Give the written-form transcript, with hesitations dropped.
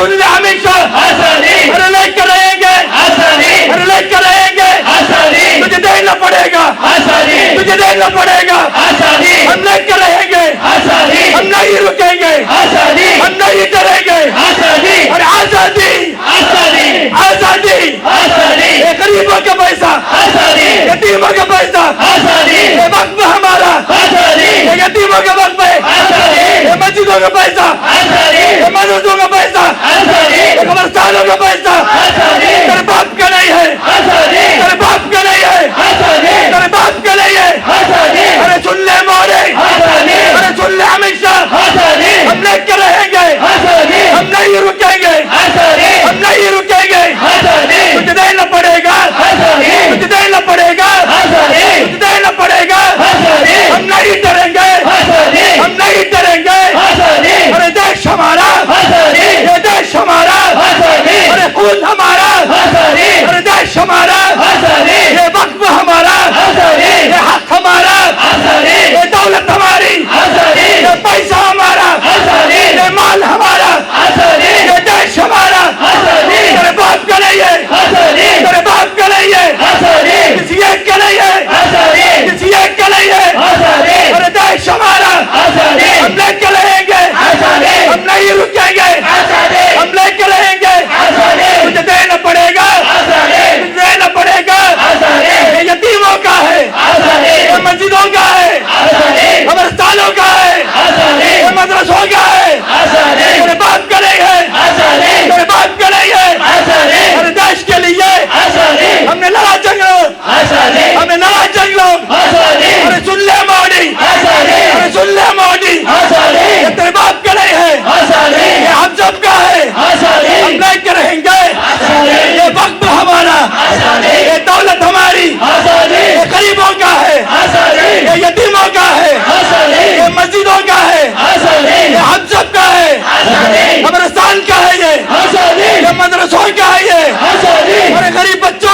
सुन ले हमेशा, अरे लेकर रहेंगे, अरे लेकर रहेंगे, तुझे देना पड़ेगा, तुझे देना पड़ेगा, हम लेकर रहेंगे, हम नहीं रुकेंगे, हम नहीं डरेंगे, अरे आजादी, आजादी, गरीबों का पैसा, यतीमों का पैसा, ये वक्त हमारा, ये यतीमों का वक्त है, ये मस्जिदों का पैसा, ये मदरसों का पैसा, ये कब्रिस्तानों का पैसा तेरे बाप का नहीं है, तेरे बाप का नहीं है, तेरे बाप का नहीं है। अरे सुन ले मोरे, अरे सुन ले हमेशा, हम लेकर रहेंगे, हम नहीं रुकेंगे, हम नहीं रुकेंगे, तुझे देना पड़ेगा, तुझे देना पड़ेगा, तुझे देना पड़ेगा, हम नहीं डरेंगे, हम नहीं डरेंगे, अरे देश हमारा, ये देश हमारा, अरे खून हमारा, अरे देश हमारा, ये वक्त हमारा, ये हक हमारा, ये दौलत हमारी, ये पैसा हमारा, ये माल हमारा, ये देश हमारा, तेरे बाप का नहीं है, तेरे बाप का नहीं है, किसी एक का नहीं है, किसी एक का नहीं है, अरे देश हमारा, हम लेकर रहेंगे, हम नहीं रुकेंगे, हम लेकर रहेंगे, तुझे देना पड़ेगा, तुझे देना पड़ेगा, ये यतीमों का है, ये मस्जिदों का है, कब्रिस्तानों का है, ये मदरसों का है, तेरे बाप का नहीं है, तेरे बाप का नहीं है, अरे देश के लिए हमने लड़ा जंगलों, हमने लड़ा जंगलों, अरे सुन ले मोदी, अरे सुन ले मोदी, ये तेरे बाप का नहीं है, ये हम सब का है, हम लेकर रहेंगे, ये वक्त हमारा, ये दौलत हमारी, ये गरीबों का है, ये यतीमों का है, ये मस्जिदों का है, ये हम सब का है, कब्रिस्तान का है, ये मदरसों का है, ये अरे गरीब बच्चे